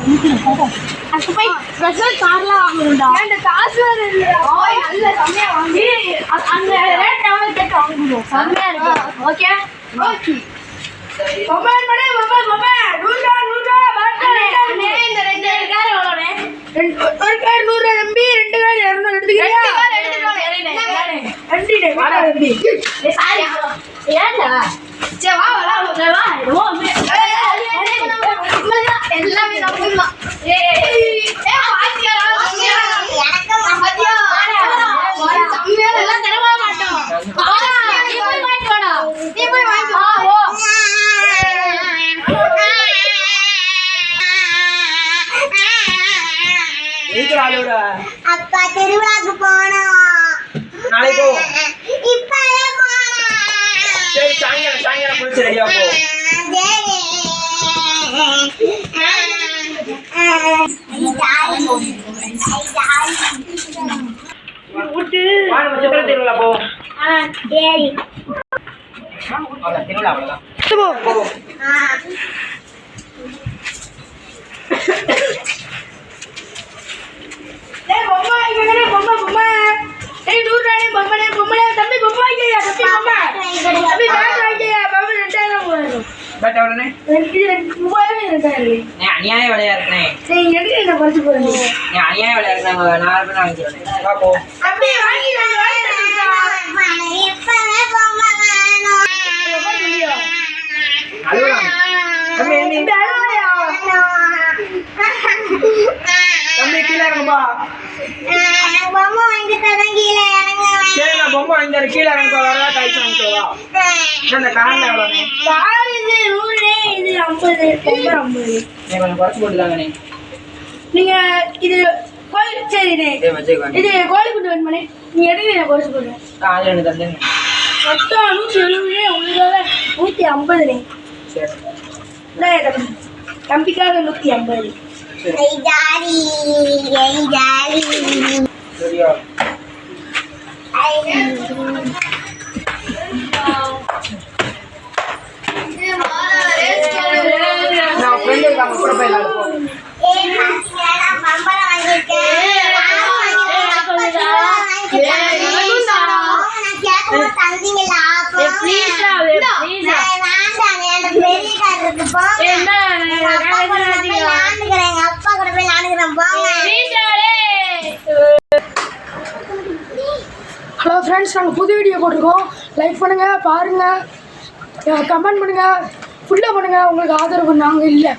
அதுக்கு போய் ஸ்பெஷல் கார்லாம் வாங்கணும்டா. இந்த காசு வேறு நல்ல செம்மையாக வாங்கி அந்த ரேட் எவ்வளோ கேட்டு வாங்கணும். செம்மையாக இருக்கும். Okay okay. மொபைல் பண்ணி மொபைல் மொபைல் 100 இந்த 2 கார் எவ்வளோண்ணே? ஒரு car 100 MB, 2 car 200 எடுத்துக்கிறியா? 2 car MB. Sorry ஏன்டா? சரி வா வா வா எல்லாமே நம்பலாம். அப்பா திருவிழாக்கு போனோம். நாளைக்கு போவோம். சரி சாயங்காலம் குளிச்சு ரெடியா போ. திருவிழா போவோம். திருவிழா போவோம். அநியாய விலையா இருக்கேன். அநியாய விலையா இருக்காங்க. 4 பேர் வாங்கிக்கிறேன். பாப்போம். தம்பி கீழே இறங்குப்பா. பொம்மை வாங்கி தரேன். கீழே இறங்க. சரி நான் பொம்மை வாங்கி தரேன். கீழே இறங்க வர கைச்சு வாங்கிக்கோவா. இந்த காரணம் எவ்வளோண்ணே? கார் இது 100, இது 50. பொம்மை 50. நீ கொஞ்சம் குறைச்சி போட்டுதாங்கண்ணே. நீங்க இது கோயில் சரிண்ணே. இது கோழிக்குண்டு வேணுமாண்ணே? நீ எடுங்க குறைச்சி போடுறேன். அது எனக்கு தந்தேங்க. மொத்தம் 170. உங்களுக்காக 150. சரி தம்பிக்காக 150. சரியா? நான் ஃப்ரெண்ட் இருக்காங்க கூட போய் எல்லாரும் ஹலோ ஃப்ரெண்ட்ஸ், நாங்கள் புது வீடியோ போட்டிருக்கோம். லைக் பண்ணுங்கள், பாருங்கள், கமெண்ட் பண்ணுங்கள், ஃபுல்லாக பண்ணுங்கள். உங்களுக்கு ஆதரவு நாங்கள் இல்லை.